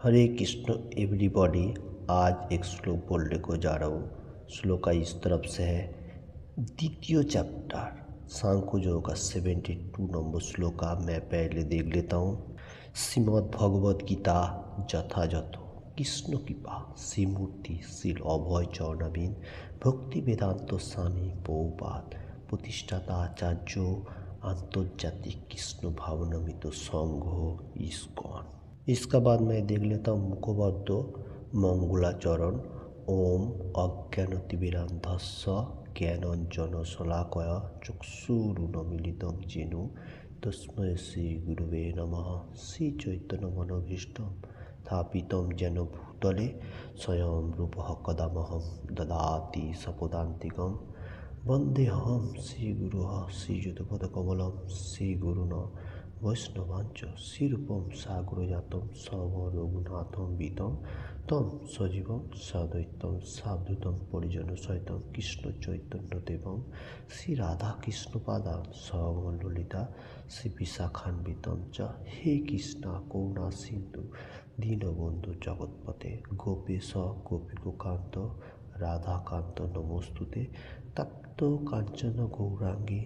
हरे Krishna everybody. आज एक श्लोक बोलने को जा रहा हूँ। श्लोक का इस तरफ से है, द्वितीय चैप्टर सांख्य योग का 72 नंबर श्लोक का मैं पहले देख लेता हूँ। श्रीमद् भगवद गीता যথাযথ কৃষ্ণ কৃপা শ্রীমূর্তি শ্রীল অভয় চরণাবিন ভক্তি বেদান্ত স্বামী পৌপাত প্রতিষ্ঠাতা आचार्य आंतर्जातिक कृष्ण भावनामित संघ इस्कॉन। इसका बाद मैं देख लेता हूँ मुखबद्ध मंगलाचरण। ओम अज्ञानतिमिरान्धस्य ज्ञानाञ्जनशलाकया चक्षुरुन्मीलितं येन तस्मै श्रीगुरुवे नमः। श्रीचैतन्यमनोभीष्टं स्थापितं येन भूतले स्वयं रूपः कदामहं ददाति सपदान्तिकं। वन्देऽहं श्रीगुरुः श्रीयुतपदकमलं श्रीगुरुन् वैष्णवांच श्रीरूपं सागरजातं सवरघुनाथं वितं तं सजीवं साद्वैतं सावधूतं परिजनसहितं कृष्णचैतन्यदेवं श्रीराधाकृष्णपादान् सगणललिता श्रीविशाखान्वितं च। हे कृष्णा करुणा सिन्धु दीनबन्धु जगत्पते गोपेश गोपीकान्त राधाकान्त नमोस्तुते। तप्त कांचन गौरांगी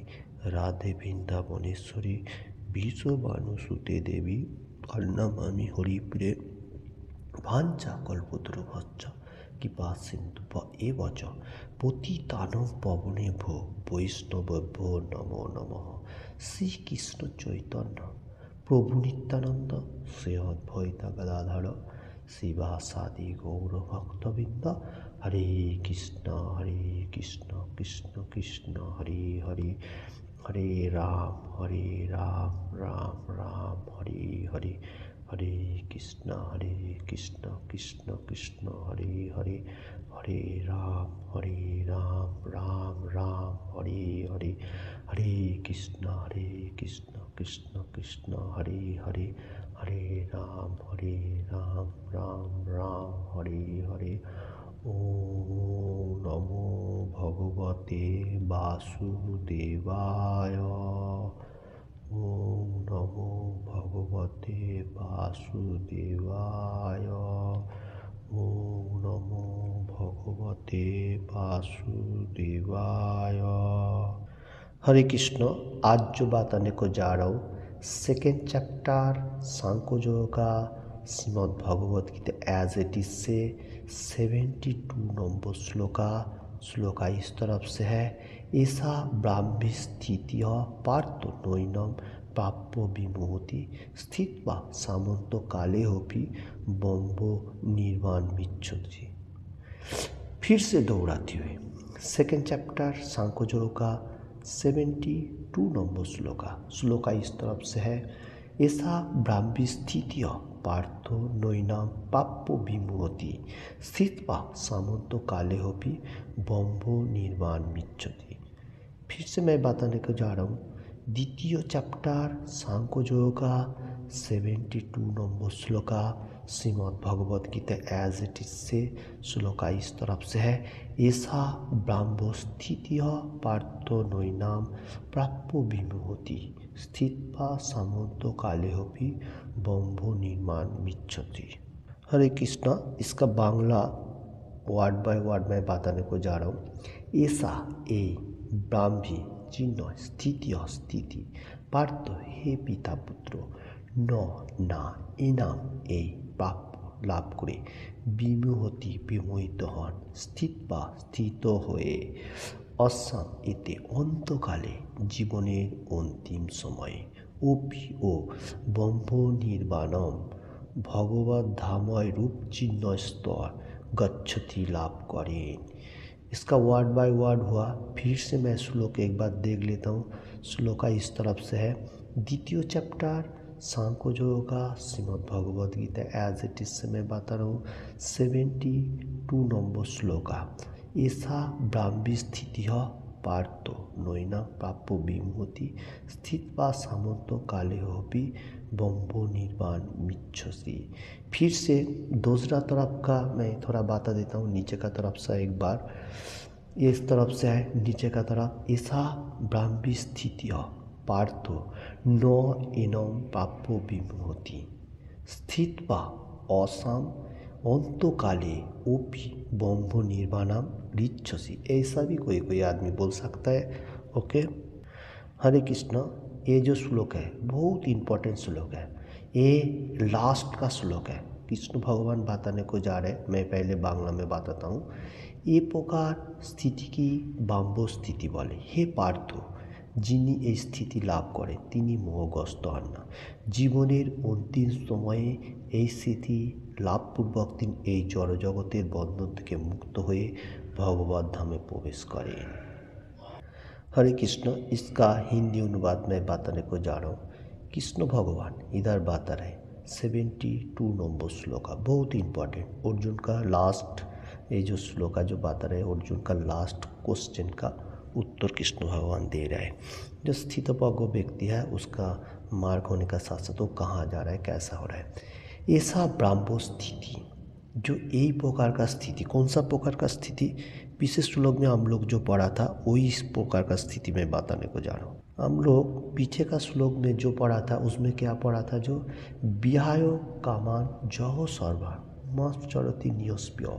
राधे वृंदावनेश्वरी विश्वभानुसुते देवी प्रणमामि हरिप्रिये। भाञ्छाकल्पतरुभ्यश्च कृपा सिन्धुभ्य एव च पतितानां पावनेभ्यो वैष्णवेभ्यो नमो नमः। श्री कृष्ण चैतन्य प्रभु नित्यानंद श्री अद्वैत गदाधर श्रीवासादि गौरभक्तवृंद। हरे कृष्ण कृष्ण कृष्ण हरे हरे, हरे राम राम राम हरे हरे, हरे कृष्ण कृष्ण कृष्ण हरे हरे, हरे राम राम राम हरे हरे, हरे कृष्ण कृष्ण कृष्ण हरे हरे, हरे राम राम राम हरे हरे। ओम नमो भगवते वासुदेवाय। ओम नमो भगवते वासुदेवाय। ओम नमो भगवते वासुदेवाय। हरे कृष्ण। आज जो बात आने को जा रहा हूँ, सेकेंड चैप्टर सांख्य योग का Shrimad Bhagavad Gita as it is से 72 नंबर श्लोका इस तरफ से है। ऐसा ब्राह्मी स्थिति पार्थ नैनम प्राप्य विमोहति स्थित्वा सामंत काले होपि बम्बो निर्वाण मिच्छति। फिर से दोहराते हुए सेकेंड चैप्टर सांख्य योग का 72 नंबर श्लोका इस तरफ से है। ऐसा ब्राह्मी स्थिति पार्थो नैनाम प्राप्य विमोहति स्थित्वा सामंत काले होपि बम्बो निर्वाण मिच्छति। फिर से मैं बताने को जा रहा हूँ, द्वितीय चैप्टर सांख्य योग का 72 नंबर श्लोका Shrimad Bhagavad Gita as it is से श्लोका इस तरफ से है। ऐसा ब्राह्मो स्थिति पार्थो नैनाम प्राप्य विमोहति स्थित्वा सामंत काले होपि बम्बो निर्माण मिच्छति। हरे कृष्णा। इसका बांग्ला वर्ड बाय वर्ड मैं बताने को जा रहा हूँ। ऐसा ए ब्राह्मी चिन्ह स्थिति पार्थ हे पिता पुत्र न ना एनाम ए प्राप्य लाभ करे विमोहति विमोहित हन स्थित्वा स्थित हुए असाम एते अंतकाले जीवनेर अंतिम समय ओपि ओ ब्रह्म निर्वाणम भगवत धामय रूप चिन्ह स्तर गच्छति लाभ करें। इसका वर्ड बाय वर्ड हुआ। फिर से मैं श्लोक एक बार देख लेता हूँ। श्लोका इस तरफ से है। द्वितीय चैप्टर सांख्य योग का Shrimad Bhagavad Gita as it is से मैं बता रहा हूँ 72 नंबर श्लोका। ऐसा ब्राह्मी स्थिति पार्थो नैना प्राप्य विमोहति स्थित्वा सामंत काले होपि बम्बो निर्वाण मिच्छति। फिर से दूसरा तरफ का मैं थोड़ा बता देता हूँ। नीचे का तरफ से एक बार इस तरफ से है नीचे का तरफ। ऐसा ब्राह्मी स्थिति पार्थो न एनम प्राप्य विमोहति स्थित्वा असाम अंतकाले ओपी ब्रह्म निर्वाणम ऋच्छसि, ऐसा भी कोई कोई आदमी बोल सकता है। ओके, हरे कृष्ण। ये जो श्लोक है बहुत इम्पोर्टेंट श्लोक है, ये लास्ट का श्लोक है। कृष्ण भगवान बताने को जा रहे, मैं पहले बांग्ला में बताता हूँ। ये प्रकार স্থিতি কি বাম্য স্থিতি বলে, হে পার্থ যিনি এই স্থিতি লাভ করে তিনি মোহগ্রস্ত হন না। জীবনের অন্তিম সময়ে এই স্থিতি লাভপূর্বক তিনি এই জড়জগতের বন্ধন থেকে মুক্ত হয়ে ভগবত ধামে প্রবেশ করেন। हरे कृष्ण। इसका हिंदी अनुवाद मैं बताने को जा रहा हूँ। कृष्ण भगवान इधर बता रहे 72 नंबर श्लोका, बहुत इम्पोर्टेंट। अर्जुन का लास्ट, ये जो श्लोका जो बता रहे अर्जुन का लास्ट क्वेश्चन का उत्तर कृष्ण भगवान दे रहे हैं। जो स्थितप्रज्ञ व्यक्ति है उसका मार्ग होने का साथ साथ वो कहाँ जा रहा है, कैसा हो रहा है। ऐसा ब्राह्मण स्थिति, जो यही प्रकार का स्थिति, कौन सा प्रकार का स्थिति, विशेष श्लोक में हम लोग जो पढ़ा था वही इस प्रकार का स्थिति में बताने को जा रहा हूँ। हम लोग पीछे का श्लोक में जो पढ़ा था उसमें क्या पढ़ा था, जो विहाय कामान जह सर्वान मत चरति नियस्प्य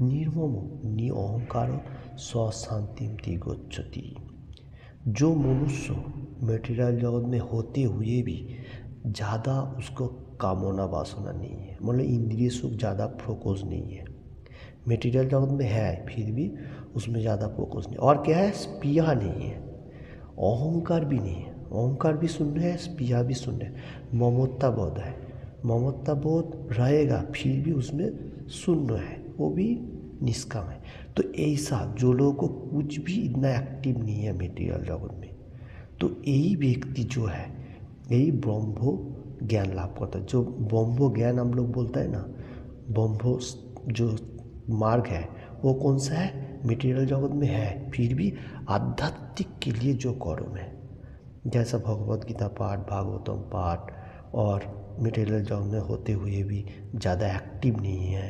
निर्ममो निअहंकार स्वशांतिम तिगच्छति। जो मनुष्य मेटेरियल जगत में होते हुए भी ज़्यादा उसको कामना वासना नहीं है, मतलब इंद्रिय सुख ज़्यादा फोकस नहीं है, मेटेरियल जगत में है फिर भी उसमें ज़्यादा फोकस नहीं, और क्या है, स्पृहा नहीं है, अहंकार भी नहीं है, अहंकार भी शून्य है, स्पृहा भी शून्य है, ममता बोध है, ममता बोध रहेगा फिर भी उसमें शून्य है, वो भी निष्काम है। तो ऐसा जो लोगों को कुछ भी इतना एक्टिव नहीं है मेटेरियल जगत में, तो यही व्यक्ति जो है यही ब्रह्म ज्ञान लाभ करता है। जो ब्रह्म ज्ञान हम लोग बोलते हैं ना, ब्रह्म जो मार्ग है वो कौन सा है, मेटेरियल जगत में है फिर भी आध्यात्मिक के लिए जो कर्म है, जैसा भगवत गीता पाठ, भागवतम पाठ, और मेटेरियल जगत में होते हुए भी ज़्यादा एक्टिव नहीं है,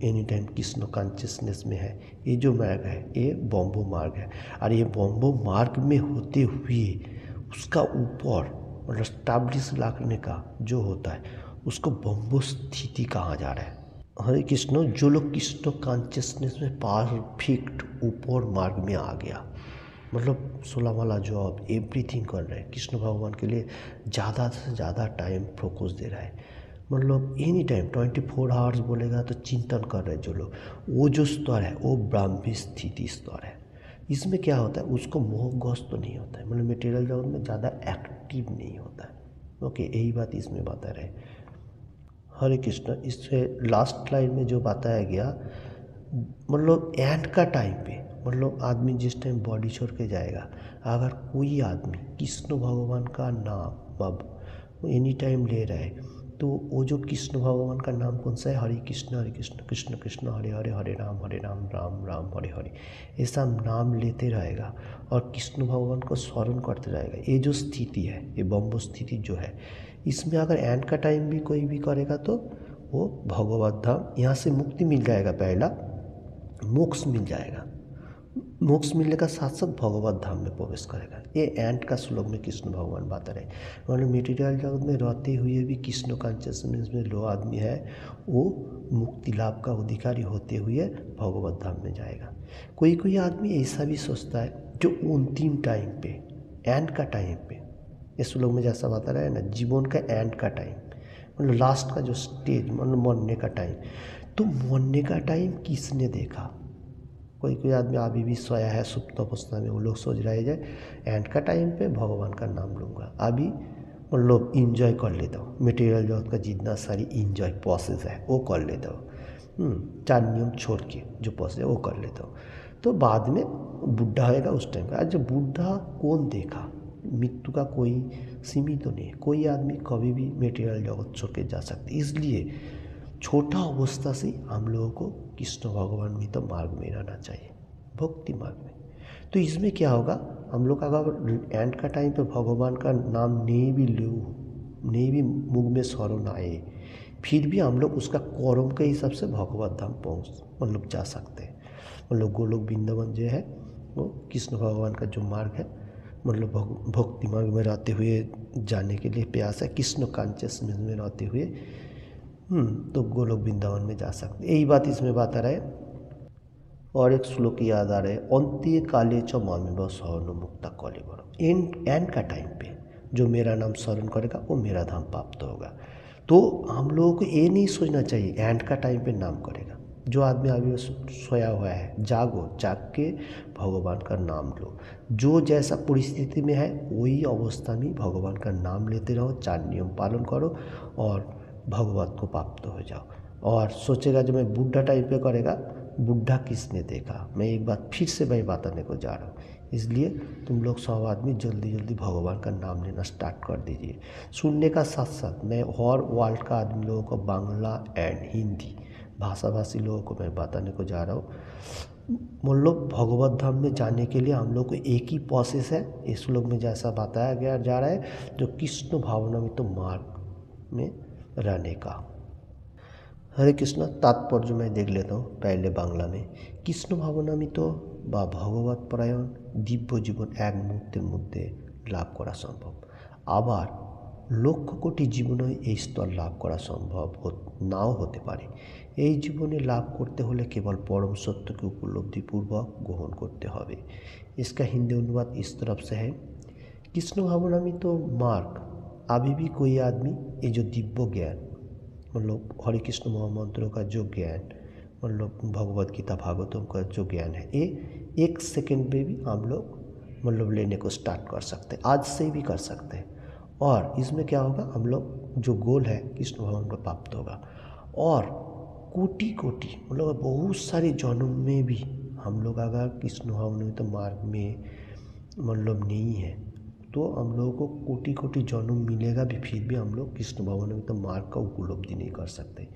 एनी टाइम कृष्ण कॉन्शियसनेस में है, ये जो मार्ग है ये ब्रह्म मार्ग है। और ये ब्रह्म मार्ग में होते हुए उसका ऊपर मतलब स्टैब्लिश रखने का जो होता है उसको ब्रह्म स्थिति कहा जा रहा है। हरे कृष्ण। जो लोग कृष्ण कॉन्शियसनेस में परफेक्ट ऊपर मार्ग में आ गया, मतलब 16 वाला जॉब एवरीथिंग कर रहे हैं, कृष्ण भगवान के लिए ज़्यादा से ज़्यादा टाइम फोकस दे रहा है, मतलब एनी टाइम 24 आवर्स बोलेगा तो चिंतन कर रहे हैं जो लोग, वो जो स्तर है वो ब्राह्मी स्थिति स्तर है। इसमें क्या होता है, उसको मोहग्रस्त तो नहीं होता है, मतलब मेटेरियल जगत में ज़्यादा एक्टिव नहीं होता है। ओके, यही बात इसमें बता रहे। हरे कृष्ण। इससे लास्ट लाइन में जो बताया गया, मतलब एंड का टाइम पे, मतलब आदमी जिस टाइम बॉडी छोड़ के जाएगा, अगर कोई आदमी कृष्ण भगवान का नाम अब एनी टाइम ले रहा है, तो वो जो कृष्ण भगवान का नाम कौन सा है, हरे कृष्ण कृष्ण कृष्ण हरे हरे हरे राम राम राम हरे हरे, ऐसा नाम लेते रहेगा और कृष्ण भगवान को स्मरण करते रहेगा। ये जो स्थिति है, ये ब्रह्म स्थिति जो है, इसमें अगर एंड का टाइम भी कोई भी करेगा तो वो भगवत धाम, यहाँ से मुक्ति मिल जाएगा, पहला मोक्ष मिल जाएगा, मोक्ष मिलने का साथ साथ भगवत धाम में प्रवेश करेगा। ये एंड का श्लोक में कृष्ण भगवान बता रहे, मतलब मेटेरियल जगत में रहते हुए भी कृष्ण कॉन्शियसनेस में जो आदमी है वो मुक्ति लाभ का अधिकारी होते हुए भगवत धाम में जाएगा। कोई कोई आदमी ऐसा भी सोचता है जो अंतिम टाइम पे, एंड का टाइम पे, इस श्लोक में जैसा बता रहा है ना, जीवन का एंड का टाइम, मतलब लास्ट का जो स्टेज, मतलब मरने का टाइम, तो मरने का टाइम किसने देखा, कोई कोई आदमी अभी भी सोया है सुप्त अवस्था में, वो लोग सोच रहे जाए एंड का टाइम पे भगवान का नाम लूँगा, अभी मतलब इंजॉय कर लेता हूँ, मेटेरियल जगत का जितना सारी इंजॉय प्रोसेस है वो कर लेता हूँ, 4 नियम छोड़ के जो प्रोसेस है वो कर लेता हूँ, तो बाद में बुढ़ा होएगा उस टाइम पे। आज जब बुढ़ा कौन देखा, मृत्यु का कोई सीमित तो नहीं है, कोई आदमी कभी भी मेटेरियल जगत छोड़ के जा सकते, इसलिए छोटा अवस्था से हम लोगों को कृष्ण भगवान में तो मार्ग में रहना चाहिए, भक्ति मार्ग में। तो इसमें क्या होगा, हम लोग अगर एंड का टाइम पे भगवान का नाम नहीं भी मुख में स्मरण आए, फिर भी हम लोग उसका कर्म के हिसाब से भगवत धाम पहुँच मतलब जा सकते हैं। मतलब गोलोक वृंदावन जो है वो कृष्ण भगवान का जो मार्ग है, मतलब भक्ति मार्ग में रहते हुए जाने के लिए प्रयास है, कृष्ण कॉन्शियसनेस में रहते हुए तो गोलोक वृंदावन में जा सकते, यही बात इसमें बता रहे। और एक श्लोक याद आ रहे, अंत्य काले च मामेव शरण मुक्ता कलेवर। एंड का टाइम पे जो मेरा नाम स्मरण करेगा वो मेरा धाम प्राप्त होगा। तो हम लोगों को ये नहीं सोचना चाहिए एंड का टाइम पे नाम करेगा। जो आदमी अभी सोया हुआ है, जागो, जाग के भगवान का नाम लो। जो जैसा परिस्थिति में है वही अवस्था में भगवान का नाम लेते रहो, 4 नियम पालन करो और भगवत को प्राप्त हो जाओ। और सोचेगा जो मैं बुढ़ा टाइम पे करेगा, बुढ़ा किसने देखा। मैं एक बात फिर से मैं बताने को जा रहा हूँ, इसलिए तुम लोग सब आदमी जल्दी जल्दी भगवान का नाम लेना स्टार्ट कर दीजिए। सुनने का साथ साथ मैं और वर्ल्ड का आदमी लोगों को बांग्ला एंड हिंदी भाषाभाषी लोगों को मैं बताने को जा रहा हूँ। हम लोग भगवत धाम में जाने के लिए हम लोग को एक ही प्रोसेस है, इस श्लोक में जैसा बताया गया जा रहा है, जो कृष्ण भावना में तो मार्ग में रहने का। हरे कृष्ण तात्पर्य मैं देख लेता हूँ पहले बांग्ला में। কৃষ্ণ ভাবনামিত বা ভগবত পরায়ণ দিব্য জীবন এক মুহূর্তের মধ্যে লাভ করা সম্ভব। আবার লক্ষ কোটি জীবনে এই স্তর লাভ করা সম্ভব নাও হতে পারে। এই জীবনে লাভ করতে হলে केवल परम सत्य के उपलब्धिपूर्वक ग्रहण करते হবে। इसका हिंदी अनुवाद इस तरफ से है, कृष्ण भावनामित मार्ग अभी भी कोई आदमी ये जो दिव्य ज्ञान मतलब हरे कृष्ण महामंत्रों का जो ज्ञान, मतलब भगवत गीता भागवतों का जो ज्ञान है, ये 1 सेकंड में भी हम लोग मतलब लेने को स्टार्ट कर सकते हैं, आज से भी कर सकते हैं। और इसमें क्या होगा, हम लोग जो गोल है कृष्ण भगवान को प्राप्त होगा। और कोटि कोटि मतलब बहुत सारे जन्म में भी हम लोग अगर कृष्ण भगवान तो मार्ग में मतलब नहीं है तो हम लोगों को कोटि कोटि जन्म मिलेगा भी, फिर भी हम लोग कृष्ण भगवान में तो मार्ग का उपलब्धि नहीं कर सकते।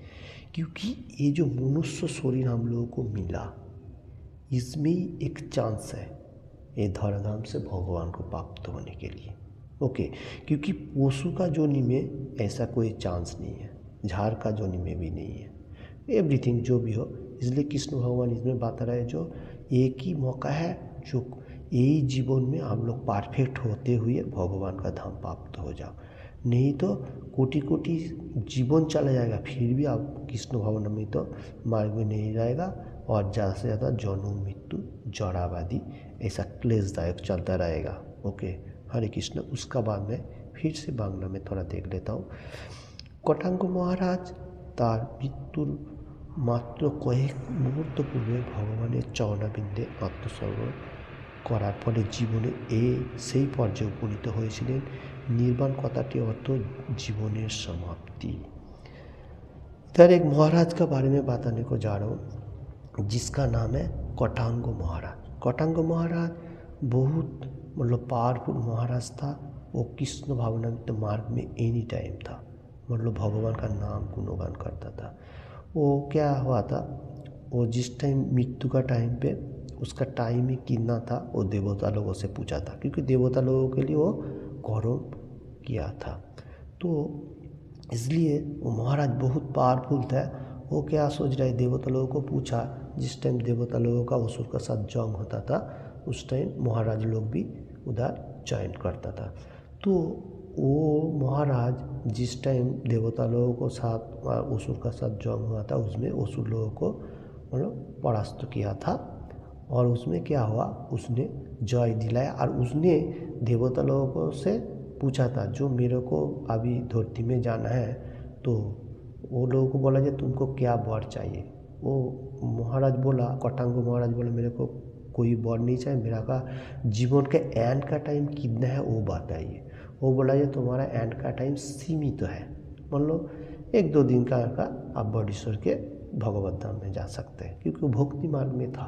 क्योंकि ये जो मनुष्य शरीर हम लोगों को मिला, इसमें एक चांस है ये धराधाम से भगवान को प्राप्त होने के लिए। ओके, क्योंकि पशु का जोनि में ऐसा कोई चांस नहीं है, झाड़ का जोनि में भी नहीं है, एवरीथिंग जो भी हो। इसलिए कृष्ण भगवान इसमें बता रहे हैं जो एक ही मौका है, जो यही जीवन में हम लोग परफेक्ट होते हुए भगवान का धाम प्राप्त हो जाओ। नहीं तो कोटि कोटि जीवन चला जाएगा, फिर भी आप कृष्ण भगवान में तो मार्ग में नहीं रहेगा और ज़्यादा से ज़्यादा जन्म मृत्यु जड़ावादी ऐसा क्लेशदायक चलता रहेगा। ओके, हरे कृष्ण। उसका बाद में फिर से बांग्ला में थोड़ा देख लेता हूँ। कटांग महाराज तार मृत्युर मात्र कয়েক মুহূর্ত পূর্বে ভগবানের চরণাবিন্দে আত্মসর্গ করার ফলে জীবনে সেই পর্যায়ে উপনীত হয়েছিলেন। निर्वाण কথাটি अर्थ जीवनेर समाप्ति। इधर एक महाराज का बारे में बताने को जा रहा हूँ जिसका नाम है कटांग महाराज। कटांग महाराज बहुत मतलब पावरफुल महाराज था। वो कृष्ण भावनामृत मार्ग में एनी टाइम था, मतलब भगवान का नाम गुणगान करता था। वो क्या हुआ था, वो जिस टाइम मृत्यु का टाइम पे उसका टाइम ही कितना था वो देवता लोगों से पूछा था, क्योंकि देवता लोगों के लिए वो गौरव किया था। तो इसलिए वो महाराज बहुत पावरफुल था। वो क्या सोच रहे, देवता लोगों को पूछा, जिस टाइम देवता लोगों का असुर का साथ जंग होता था उस टाइम महाराज लोग भी उधर ज्वाइन करता था। तो वो महाराज जिस टाइम देवता लोगों को साथ असुर का साथ जंग हुआ था उसमें असुर लोगों को मतलब परास्त किया था। और उसमें क्या हुआ, उसने जय दिलाया और उसने देवता लोगों से पूछा था जो मेरे को अभी धरती में जाना है, तो वो लोगों को बोला कि तुमको क्या वर चाहिए। वो महाराज बोला, कटांग महाराज बोला मेरे को कोई वर नहीं चाहिए, मेरा का जीवन के एंड का टाइम कितना है वो बताइए। वो बोला कि तुम्हारा एंड का टाइम सीमित तो है, मतलब 1-2 दिन का आप बड़ीश्वर के भगवत धाम में जा सकते हैं, क्योंकि वो भक्ति मार्ग में था।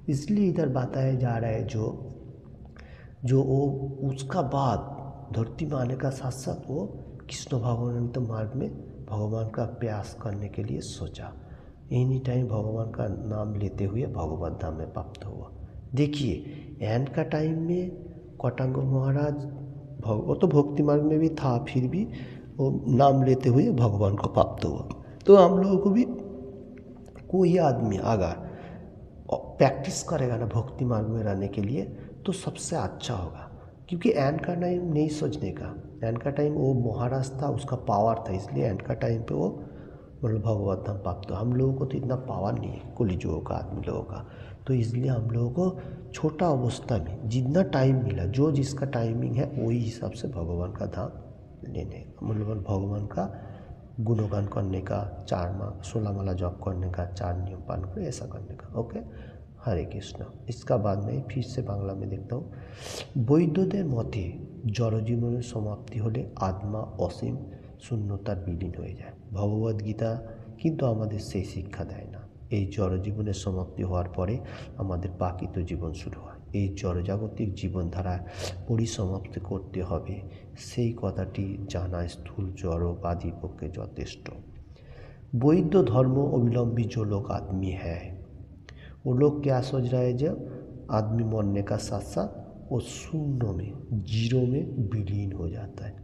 इसलिए इधर बताया जा रहा है जो वो उसका बाद धरती में आने का साथ साथ वो कृष्ण भगवान तो मार्ग में भगवान का प्रयास करने के लिए सोचा। एनी टाइम भगवान का नाम लेते हुए भगवत धाम में प्राप्त हुआ। देखिए एंड का टाइम में कटांग महाराज वो तो भक्ति मार्ग में भी था, फिर भी वो नाम लेते हुए भगवान को प्राप्त हुआ। तो हम लोगों को भी कोई आदमी अगर प्रैक्टिस करेगा ना भक्ति मार्ग में रहने के लिए तो सबसे अच्छा होगा, क्योंकि एंड का टाइम नहीं सोचने का। एंड का टाइम वो महाराज था, उसका पावर था, इसलिए एंड का टाइम पे वो मतलब भगवत धाम प्राप्त हो। हम लोगों को तो इतना पावर नहीं है कलियुगों का आदमी लोगों का, तो इसलिए हम लोगों को छोटा अवस्था में जितना टाइम मिला, जो जिसका टाइमिंग है वही हिसाब से भगवान का धाम लेने, मतलब भगवान का गुणगान करने का, 16 माला जप करने का, 4 नियम पालन कर ऐसा करने का। ओके, हरे कृष्ण। इसका बाद में फिर से बांग्ला में देखता हूँ। বৈদ্যদের মতে জড়জীবনের সমাপ্তি হলে আত্মা অসীম শূন্যতার বিলীন হয়ে যায়। ভগবদ্গীতা কিন্তু আমাদের সেই শিক্ষা দেয় না। এই জড়জীবনের সমাপ্তি হওয়ার পরে আমাদের প্রাকৃত জীবন শুরু হয়। এই জড়জাগতিক জীবনধারা পরিসমাপ্তি করতে হবে, সেই কথাটি জানা স্থূল জড়বাদীর পক্ষে যথেষ্ট। বৈদ্য ধर्म अवलंबी जो लोग आदमी है, वो लोग क्या सोच रहा है, जब आदमी मरने का साथ साथ वो शून्य में, जीरो में विलीन हो जाता है।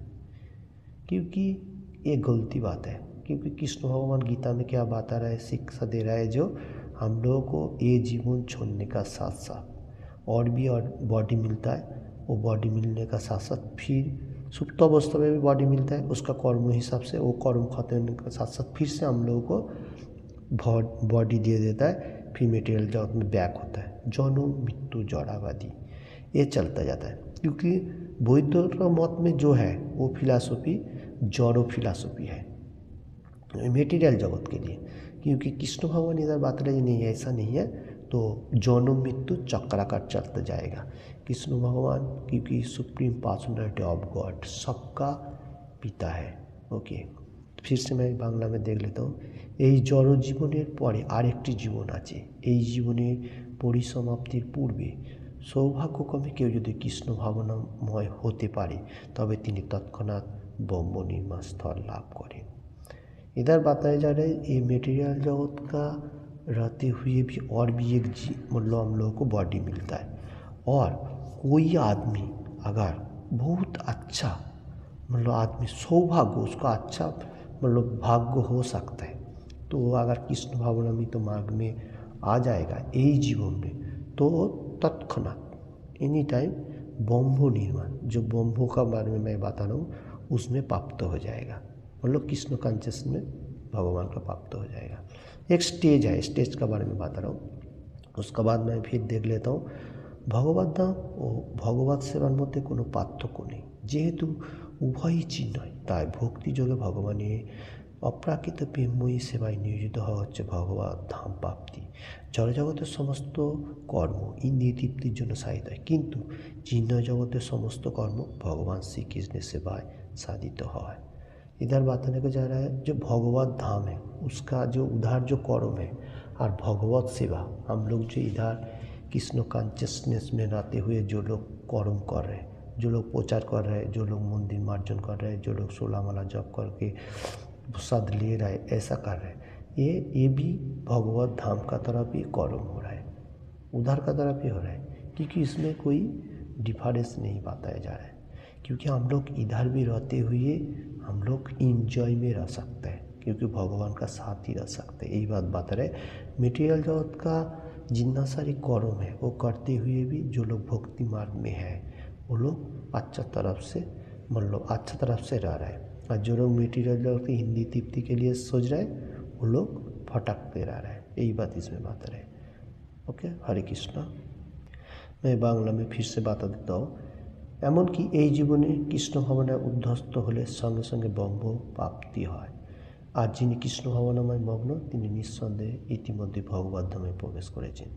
क्योंकि ये गलती बात है, क्योंकि कृष्ण भगवान गीता में क्या बता रहा है, शिक्षा दे रहा है, जो हम लोगों को ये जीवन छोड़ने का साथ साथ और भी और बॉडी मिलता है, वो बॉडी मिलने का साथ साथ फिर सुप्त अवस्था में भी बॉडी मिलता है, उसका कर्म हिसाब से वो कर्म खत्म होने के साथ साथ फिर से हम लोगों को बॉडी दे देता है, फिर मेटेरियल जगत में बैक होता है। जन्म मृत्यु जड़ावादी ये चलता जाता है। क्योंकि बौद्ध मत में जो है वो फिलासफी जड़ो फिलासफी है मेटेरियल जगत के लिए। क्योंकि कृष्ण भगवान इधर बात रही नहीं है, ऐसा नहीं है, तो जन्म मृत्यु चक्राकार चलता जाएगा। कृष्ण भगवान क्योंकि सुप्रीम पर्सनालिटी ऑफ गॉड, सबका पिता है। ओके, फिर से मैं बांग्ला में देख लेता हूँ। এই জড় জীবনের পরে আরেকটি জীবন আছে। এই জীবনের পরিসমাপ্তির পূর্বে সৌভাগ্যক্রমে কেউ যদি কৃষ্ণ ভাবনাময় হতে পারে, तब তিনি তৎক্ষণাৎ ব্রহ্ম নির্মাণ স্থল লাভ করেন। इधर बताया जा रहा है ये मेटेरियल जगत का रहते हुए भी और भी एक मतलब हम लोगों को बॉडी मिलता है। और कोई आदमी अगर बहुत अच्छा मतलब आदमी सौभाग्य, उसका अच्छा मतलब भाग्य हो सकता है, तो अगर कृष्ण भावनामृत मार्ग में आ जाएगा यही जीवन में, तो तत्क्षणात एनी टाइम ब्रह्म निर्माण, जो ब्रह्म का बारे में मैं बता रहा हूँ, उसमें प्राप्त हो जाएगा। मतलब कृष्ण कॉन्शियस में भगवान का प्राप्त हो जाएगा। एक स्टेज है, स्टेज का बारे में बता रहा हूँ। उसका बाद मैं फिर देख लेता हूँ। भगवत धाम ও ভগবত সেবার মধ্যে কোনো পার্থক্য নেই, যেহেতু উভয়ই চিন্ময়, তাই ভক্তিযোগে ভগবানের অপ্রাকৃত প্রেমময়ী সেবায় নিয়োজিত হওয়া হচ্ছে ভগবত ধাম প্রাপ্তি। জড়জগতের সমস্ত কর্ম ইন্দ্রিয় তৃপ্তির জন্য সাধিত হয়, কিন্তু চিন্ময় জগতের সমস্ত কর্ম ভগবান শ্রীকৃষ্ণের সেবায় সাধিত হয়। इधर बताने को जा रहा है जो भगवत धाम है उसका जो उधर जो कर्म है और भगवत सेवा, हम लोग जो इधर कृष्ण कॉन्शियसनेस में रहते हुए जो लोग कर्म कर रहे हैं, जो लोग प्रचार कर रहे हैं, जो लोग मंदिर मार्जन कर रहे हैं, जो लोग 16 माला जप करके प्रसाद ले रहे हैं, ऐसा कर रहे हैं, ये भी भगवत धाम का तरफ ही कर्म हो रहा है, उधर का तरफ ही हो रहा है। क्योंकि इसमें कोई डिफरेंस नहीं बताया जा रहा है। क्योंकि हम लोग इधर भी रहते हुए हम लोग इंजॉय में रह सकते हैं, क्योंकि भगवान का साथ ही रह सकते हैं, यही बात बता रहे। मटेरियल जगत का जितना सारी कर्म है वो करते हुए भी जो लोग भक्ति मार्ग में है वो लोग अच्छा तरफ से मतलब अच्छा तरफ से रह रहे हैं, और जो लोग मटेरियल जगत की हिंदी तृप्ति के लिए सोच रहे हैं वो लोग भटकते रह रहे हैं, यही बात इसमें बता रहे। ओके, हरे कृष्णा। मैं बांग्ला में फिर से बता देता हूँ। এমনকি এই জীবনে কৃষ্ণ ভাবনায় উদ্ধস্ত হলে সঙ্গে সঙ্গে ব্রহ্ম প্রাপ্তি হয়, আর যিনি কৃষ্ণ ভাবনাময় মগ্ন তিনি নিঃসন্দেহে ইতিমধ্যে ভগবত ধামে প্রবেশ করেছেন।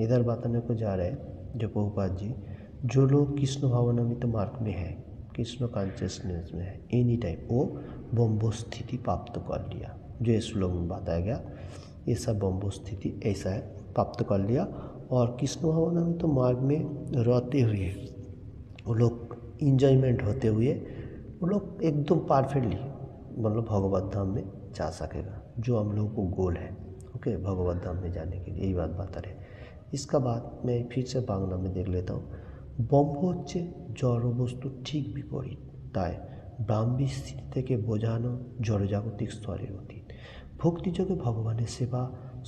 इधर बताने को जा रहे हैं जो प्रभुपाद जी, जो लोग कृष्ण भावनामृत मार्ग में है, कृष्ण कॉन्शियसनेस में है, एनी टाइम वो ब्रह्म स्थिति प्राप्त कर लिया। जो इस श्लोक में बताया गया ये सब ब्रह्म स्थिति ऐसा है, प्राप्त कर लिया। और कृष्ण भावनामृत मार्ग में रहते हुए वो लोग इंजॉयमेंट होते हुए वो लोग एकदम परफेक्टली मतलब भगवत धाम में जा सकेगा, जो हम लोगों को गोल है। ओके, भगवत धाम में जाने के लिए यही बात बता रहे। इसका बाद मैं फिर से बांग्ला में देख लेता हूँ। ব্রহ্ম হচ্ছে জড় বস্তু ঠিক বিপরীত, তাই ব্রাহ্মী স্থিতি থেকে বোঝানো জড়জাগতিক স্তরের অতীত। ভক্তিযোগে ভগবানের সেবা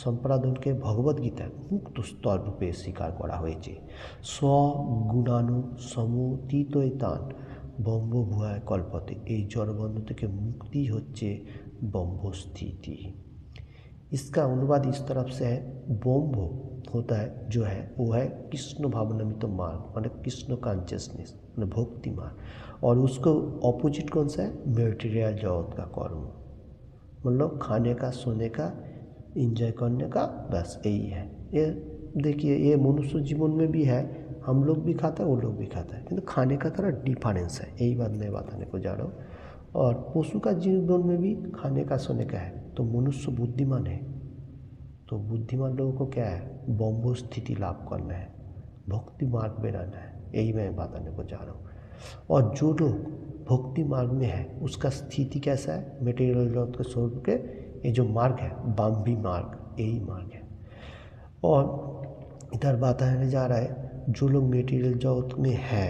সম্পাদনকে ভগবদ্গীতায় মুক্ত স্তর রূপে স্বীকার করা হয়েছে। স্বগুণানু সমতীতৈতান ব্রহ্মভূয়ায় কল্পতে, এই জড়বন্ধ থেকে মুক্তি হচ্ছে बम्भो स्थिति। इसका अनुवाद इस तरफ से है, बम्भो होता है जो है वो है कृष्ण भावनामित मार्ग, माने कृष्ण कॉन्शियसनेस, माने भक्ति मार्ग। और उसको ऑपोजिट कौन सा है, मटेरियल जगत का कर्म, मतलब खाने का, सोने का, एंजॉय करने का, बस यही है। ये देखिए, ये मनुष्य जीवन में भी है, हम लोग भी खाते हैं, वो लोग भी खाते हैं, किंतु खाने का थोड़ा डिफरेंस है, यही बात मैं बताने को जा रहा हूँ। और पशु का जीवन में भी खाने का, सोने का है। तो मनुष्य बुद्धिमान है, तो बुद्धिमान लोगों को क्या है, बम्भो स्थिति लाभ करना है, भक्ति मार्ग में रहना है, यही मैं बताने को जा रहा हूँ। और जो लोग भक्ति मार्ग में है उसका स्थिति कैसा है, मटेरियल जगत के स्वरूप के, ये जो मार्ग है बाम्भी मार्ग, यही मार्ग है। और इधर बताने जा रहा है, जो लोग मटेरियल जगत में है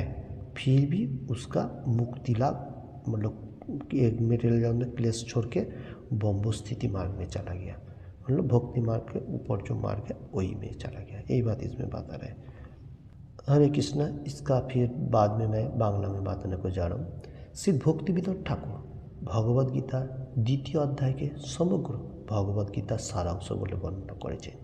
फिर भी उसका मुक्ति लाभ, मतलब एक मटेरियल जगत में प्लेस छोड़ के बम्भो स्थिति मार्ग में चला गया, मतलब भक्ति मार्ग के ऊपर जो मार्ग है वही में चला गया, यही बात इसमें बता रहे हैं। हरे कृष्णा। इसका फिर बाद में मैं बांग्ला में बताने को जा रहा हूँ। श्री भक्तिविनोद ठाकुर भगवद गीता द्वितीय अध्याय के समग्र भगवद गीता सारांश बोले बर्णना करेছেন।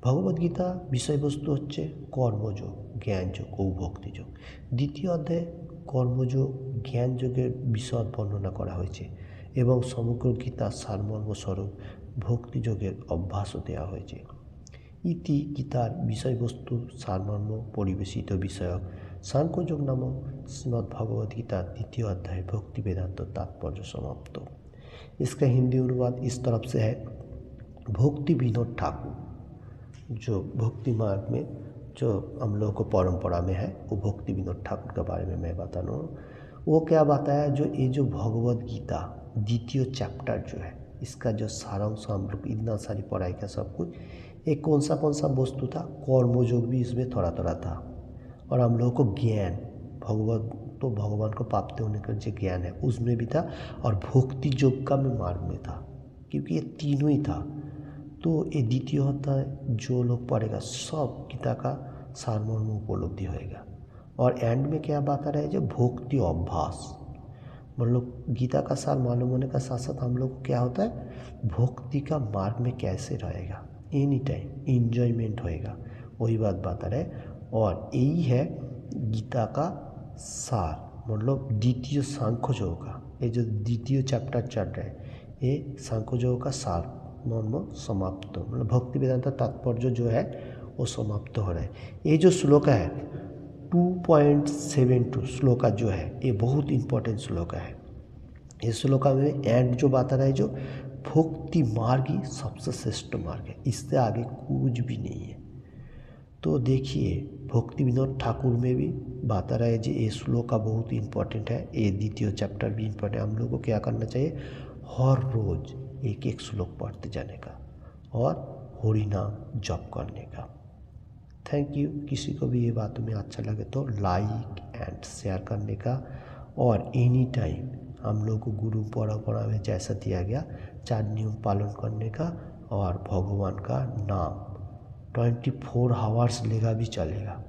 भगवद गीता বিষয়বস্তু হচ্ছে কর্মযোগ, জ্ঞানযোগ ও ভক্তিযোগ। দ্বিতীয় অধ্যায়ে কর্মযোগ, জ্ঞানযোগের বিশদ বর্ণনা করা হয়েছে এবং সমগ্র গীতার সারমর্মস্বরূপ ভক্তিযোগের অভ্যাসও দেওয়া হয়েছে। ইতি গীতার বিষয়বস্তুর সারমর্ম পরিবেশিত বিষয়ক সাংখ্যযোগ নামক श्रीमद्भगवद्गीता द्वितीय अध्याय भक्ति वेदांत तात्पर्य समाप्त। इसका हिंदी अनुवाद इस तरफ से है, भक्ति विनोद ठाकुर जो भक्ति मार्ग में जो हम लोगों को परंपरा में है, वो भक्ति विनोद ठाकुर के बारे में मैं बता रहा हूँ। वो क्या बताया, जो ये जो भगवद गीता द्वितीय चैप्टर जो है, इसका जो सारांश हम लोग इतना सारी पढ़ाई का सब कुछ, एक कौन सा वस्तु था, कर्मयोग भी इसमें थोड़ा थोड़ा था, और हम लोगों को ज्ञान, भगवान को प्राप्त होने का जो ज्ञान है उसमें भी था, और भक्ति योग का भी मार्ग में था, क्योंकि ये तीनों ही था। तो ये द्वितीय होता है, जो लोग पढ़ेगा सब गीता का सारमर्म उपलब्धि होएगा। और एंड में क्या बता रहा है, जो भक्ति अभ्यास, मतलब गीता का सार मालूम होने का साथ साथ हम लोग को क्या होता है, भक्ति का मार्ग में कैसे रहेगा, एनी टाइम इंजॉयमेंट होएगा, वही बात बता रहे। और यही है गीता का सार, मतलब द्वितीय सांख्ययोग का, ये जो द्वितीय चैप्टर चल रहा है, ये सांख्ययोग का सार मर्म समाप्त, मतलब भक्ति वेदांत तात्पर्य जो है वो समाप्त हो रहा है। ये जो श्लोक है 2.72 श्लोक जो है, ये बहुत इंपॉर्टेंट श्लोक है। इस श्लोक में एंड जो बता रहा है, जो भक्ति मार्ग ही सबसे श्रेष्ठ मार्ग है, इससे आगे कुछ भी नहीं है। तो देखिए, भक्ति विनोद ठाकुर में भी बता रहा है जो ये श्लोक का बहुत इंपॉर्टेंट है, ये द्वितीय चैप्टर भी इंपॉर्टेंट है। हम लोग को क्या करना चाहिए, हर रोज़ एक एक श्लोक पढ़ते जाने का और हरि नाम जप करने का। Thank you. किसी को भी ये बात में अच्छा लगे तो लाइक एंड शेयर करने का, और एनी टाइम हम लोग को गुरु परंपरा में जैसा दिया गया 4 नियम पालन करने का, और भगवान का नाम 24 आवर्स लेगा भी चलेगा,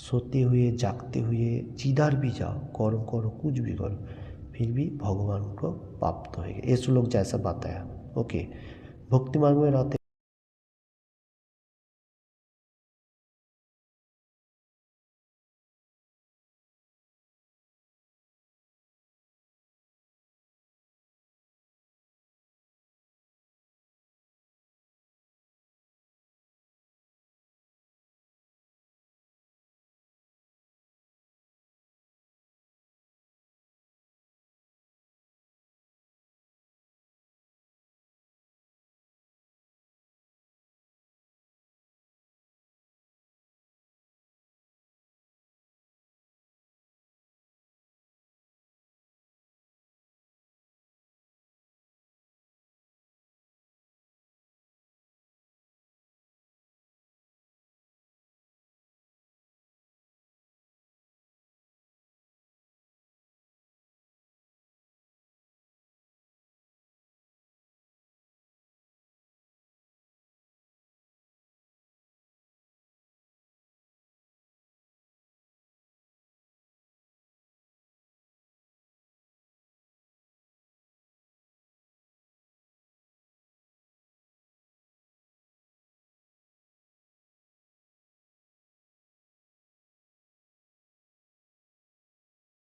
सोते हुए जागते हुए जिधर भी जाओ, कर्म करो, कुछ भी करो, फिर भी भगवान को प्राप्त होएगा। ये श्लोक जैसा बताया। ओके, भक्ति मार्ग में रहते